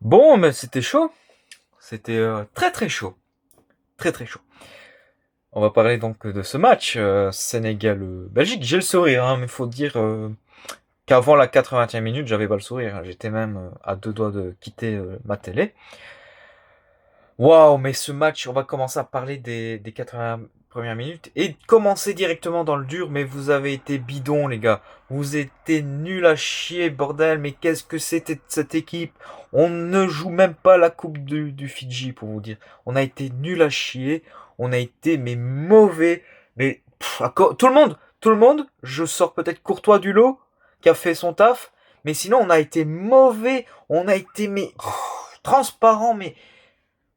Bon, mais c'était chaud. C'était très très chaud. Très très chaud. On va parler donc de ce match Sénégal-Belgique. J'ai le sourire, hein, mais faut dire qu'avant la 80e minute, j'avais pas le sourire. J'étais même à deux doigts de quitter ma télé. Waouh, mais ce match, on va commencer à parler des 80 premières minutes et commencer directement dans le dur. Mais vous avez été bidon, les gars. Vous étiez nuls à chier, bordel. Mais qu'est-ce que c'était de cette équipe? On ne joue même pas la coupe du Fidji, pour vous dire. On a été nuls à chier. On a été mais mauvais. Mais tout le monde. Je sors peut-être Courtois du lot, qui a fait son taf. Mais sinon, on a été mauvais. On a été mais transparent, mais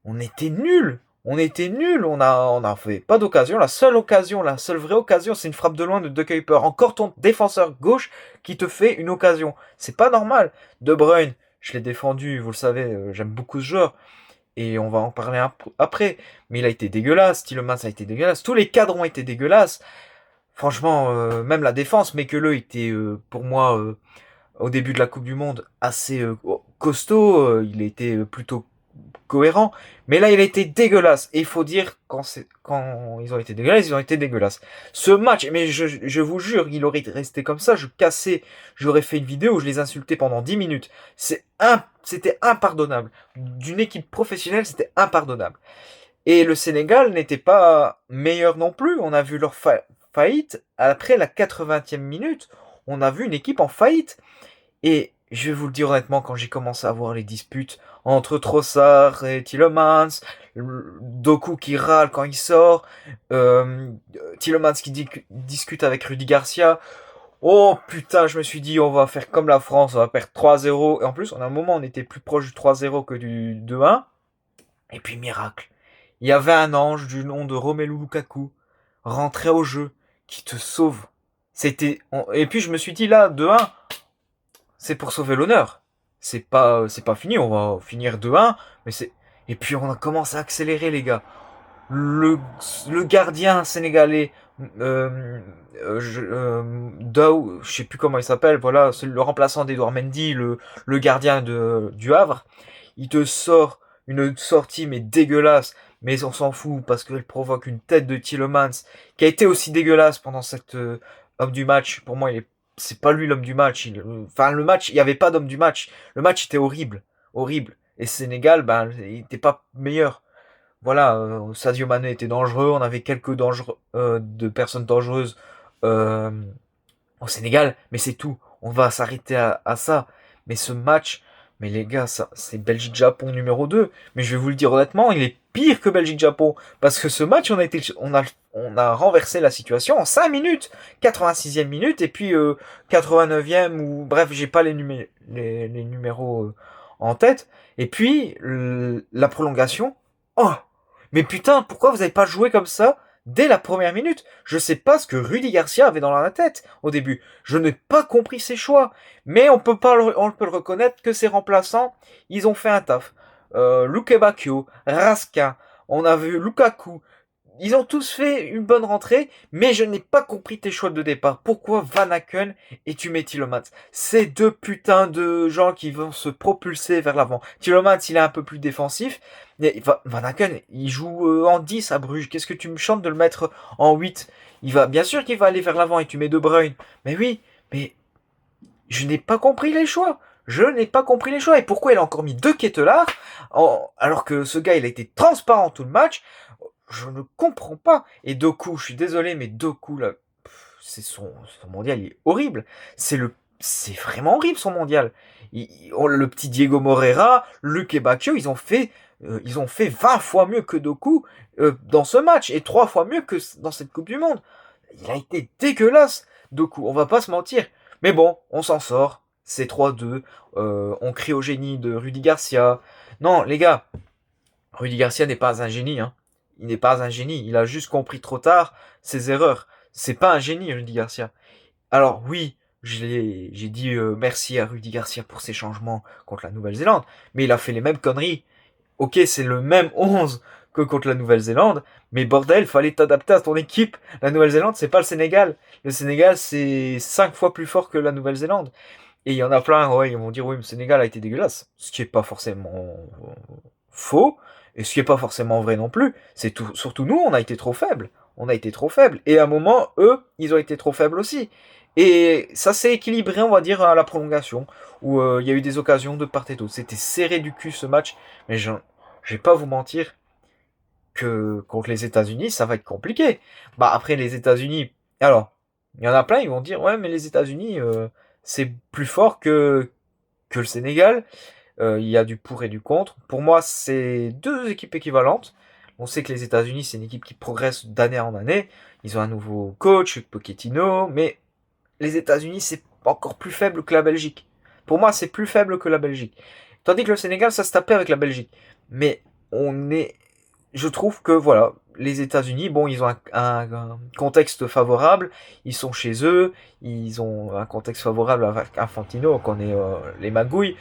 on était nuls. On était nuls. On a fait pas d'occasion. La seule vraie occasion, c'est une frappe de loin de De Kuiper. Encore ton défenseur gauche qui te fait une occasion. C'est pas normal. De Bruyne, je l'ai défendu, vous le savez, j'aime beaucoup ce joueur. Et on va en parler après. Mais il a été dégueulasse. Tielemans a été dégueulasse. Tous les cadres ont été dégueulasses. Franchement, même la défense, mais que le était pour moi au début de la Coupe du Monde assez costaud. Il était plutôt cohérent. Mais là, il a été dégueulasse. Et il faut dire, quand ils ont été dégueulasses, ils ont été dégueulasses. Ce match, mais je vous jure, il aurait resté comme ça, j'aurais fait une vidéo où je les insultais pendant 10 minutes. C'était impardonnable. D'une équipe professionnelle, c'était impardonnable. Et le Sénégal n'était pas meilleur non plus. On a vu leur faillite. Après la 80e minute, on a vu une équipe en faillite. Et je vais vous le dire honnêtement, quand j'ai commencé à voir les disputes entre Trossard et Tielemans, Doku qui râle quand il sort, Tielemans qui discute avec Rudy Garcia, oh putain, je me suis dit, on va faire comme la France, on va perdre 3-0. Et en plus, en un moment, on était plus proche du 3-0 que du 2-1. Et puis, miracle. Il y avait un ange du nom de Romelu Lukaku, rentré au jeu, qui te sauve. Et puis, je me suis dit, là, 2-1, c'est pour sauver l'honneur. C'est pas fini, on va finir 2-1, mais c'est, et puis on a commencé à accélérer, les gars. Le, le gardien sénégalais, je sais plus comment il s'appelle, voilà, c'est le remplaçant d'Edouard Mendy, le gardien du Havre. Il te sort une sortie, mais dégueulasse, mais on s'en fout parce qu'elle provoque une tête de Tielemans qui a été aussi dégueulasse pendant cette homme du match. Pour moi, c'est pas lui l'homme du match. Enfin, le match, il n'y avait pas d'homme du match. Le match était horrible, horrible. Et Sénégal, ben, il n'était pas meilleur. Voilà, Sadio Mané était dangereux. On avait quelques de personnes dangereuses euh, au Sénégal, mais c'est tout. On va s'arrêter à ça. Mais ce match, mais les gars, ça, c'est Belgique-Japon numéro 2. Mais je vais vous le dire honnêtement, il est pire que Belgique-Japon. Parce que ce match, on a renversé la situation en 5 minutes. 86e minute, et puis 89e, ou bref, j'ai pas les numéros en tête. Et puis, la prolongation. Oh! Mais putain, pourquoi vous avez pas joué comme ça dès la première minute? Je sais pas ce que Rudy Garcia avait dans la tête au début. Je n'ai pas compris ses choix. Mais on peut le reconnaître que ses remplaçants, ils ont fait un taf. Luke Bacchio, Raskin, on a vu Lukaku. Ils ont tous fait une bonne rentrée, mais je n'ai pas compris tes choix de départ. Pourquoi Van Aken et tu mets Tielemans? C'est deux putains de gens qui vont se propulser vers l'avant. Tielemans, il est un peu plus défensif. Mais Van Aken, il joue en 10 à Bruges. Qu'est-ce que tu me chantes de le mettre en 8? Bien sûr qu'il va aller vers l'avant et tu mets De Bruyne. Mais oui, mais je n'ai pas compris les choix. Je n'ai pas compris les choix. Et pourquoi il a encore mis deux Kettelard alors que ce gars, il a été transparent tout le match? Je ne comprends pas. Et Doku, je suis désolé, mais Doku, là, son mondial, il est horrible. C'est vraiment horrible, son mondial. Le petit Diego Moreira, Luke et Bacchio, ils ont fait 20 fois mieux que Doku dans ce match et 3 fois mieux que dans cette Coupe du Monde. Il a été dégueulasse, Doku, on va pas se mentir. Mais bon, on s'en sort. C'est 3-2. On crie au génie de Rudy Garcia. Non, les gars, Rudy Garcia n'est pas un génie, hein. Il n'est pas un génie. Il a juste compris trop tard ses erreurs. C'est pas un génie, Rudy Garcia. Alors oui, j'ai dit merci à Rudy Garcia pour ses changements contre la Nouvelle-Zélande, mais il a fait les mêmes conneries. Ok, c'est le même 11 que contre la Nouvelle-Zélande, mais bordel, fallait t'adapter à ton équipe. La Nouvelle-Zélande, c'est pas le Sénégal. Le Sénégal, c'est 5 fois plus fort que la Nouvelle-Zélande. Et il y en a plein, ouais, ils vont dire oui, le Sénégal a été dégueulasse. Ce qui est pas forcément faux, et ce qui est pas forcément vrai non plus. C'est tout, surtout nous, on a été trop faibles. On a été trop faibles. Et à un moment, eux, ils ont été trop faibles aussi. Et ça s'est équilibré, on va dire, à la prolongation, où il y a eu des occasions de part et d'autre. C'était serré du cul ce match, mais je vais pas vous mentir que contre les États-Unis, ça va être compliqué. Bah après les États-Unis, alors il y en a plein, ils vont dire ouais, mais les États-Unis, c'est plus fort que le Sénégal. Il y a du pour et du contre. Pour moi, c'est deux équipes équivalentes. On sait que les États-Unis, c'est une équipe qui progresse d'année en année. Ils ont un nouveau coach, Pochettino, mais les États-Unis, c'est encore plus faible que la Belgique. Pour moi, c'est plus faible que la Belgique. Tandis que le Sénégal, ça se tapait avec la Belgique. Mais on est, je trouve que voilà, les États-Unis, bon, ils ont un contexte favorable, ils sont chez eux, ils ont un contexte favorable avec Infantino, qu'on est les magouilles.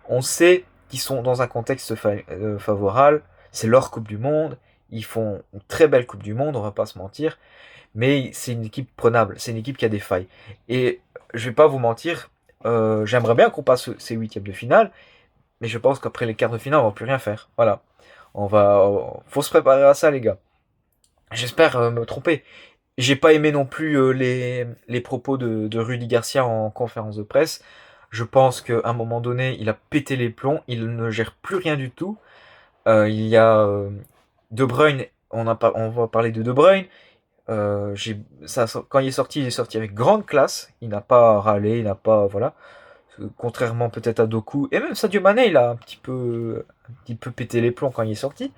On sait qu'ils sont dans un contexte favorable, c'est leur Coupe du Monde, ils font une très belle Coupe du Monde, on va pas se mentir, mais c'est une équipe prenable, c'est une équipe qui a des failles. Et je vais pas vous mentir, j'aimerais bien qu'on passe ces huitièmes de finale, mais je pense qu'après les quarts de finale, on va plus rien faire. Voilà. Faut se préparer à ça, les gars. J'espère me tromper. J'ai pas aimé non plus les propos de Rudy Garcia en conférence de presse. Je pense qu'à un moment donné, il a pété les plombs. Il ne gère plus rien du tout. Il y a De Bruyne. On va parler de De Bruyne. Quand il est sorti avec grande classe. Il n'a pas râlé, il n'a pas, voilà. Contrairement peut-être à Doku. Et même Sadio Mané, il a un petit peu pété les plombs quand il est sorti.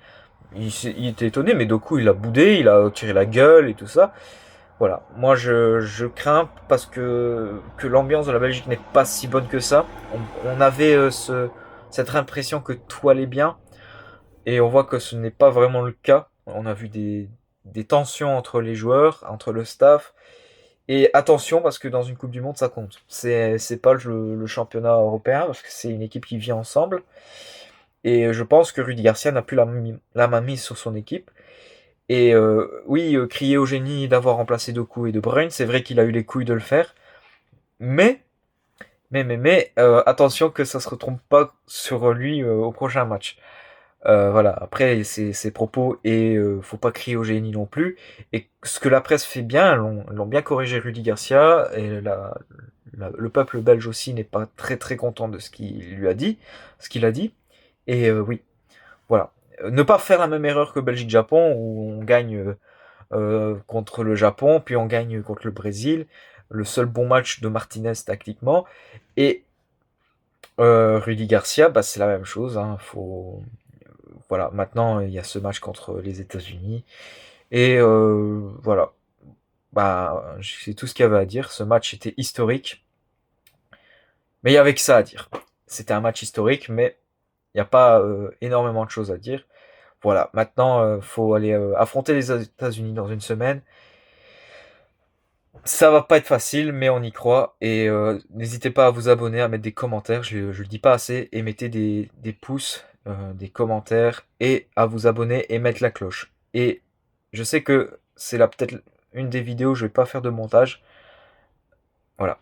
Il était étonné, mais Doku, il a boudé, il a tiré la gueule et tout ça. Voilà. Moi, je crains parce que l'ambiance de la Belgique n'est pas si bonne que ça. On avait cette impression que tout allait bien. Et on voit que ce n'est pas vraiment le cas. On a vu des tensions entre les joueurs, entre le staff. Et attention, parce que dans une Coupe du Monde, ça compte. C'est pas le championnat européen, parce que c'est une équipe qui vit ensemble. Et je pense que Rudy Garcia n'a plus la main mise sur son équipe. Et oui, crier au génie d'avoir remplacé Doku et De Bruyne, c'est vrai qu'il a eu les couilles de le faire. Mais, attention que ça se retrompe pas sur lui au prochain match. Voilà, après ses propos et faut pas crier au génie non plus. Et ce que la presse fait bien, l'ont bien corrigé Rudy Garcia et le peuple belge aussi n'est pas très très content de ce qu'il a dit. Et oui, voilà. Ne pas faire la même erreur que Belgique-Japon où on gagne contre le Japon, puis on gagne contre le Brésil. Le seul bon match de Martinez tactiquement. Et Rudy Garcia, bah, c'est la même chose. Hein, voilà, maintenant il y a ce match contre les États-Unis. Et voilà. Bah, c'est tout ce qu'il y avait à dire. Ce match était historique. Mais il y avait que ça à dire. C'était un match historique, mais il n'y a pas énormément de choses à dire. Voilà, maintenant, faut aller affronter les États-Unis dans une semaine. Ça va pas être facile, mais on y croit. Et n'hésitez pas à vous abonner, à mettre des commentaires. Je le dis pas assez. Et mettez des pouces, des commentaires, et à vous abonner et mettre la cloche. Et je sais que c'est là peut-être une des vidéos où je vais pas faire de montage. Voilà.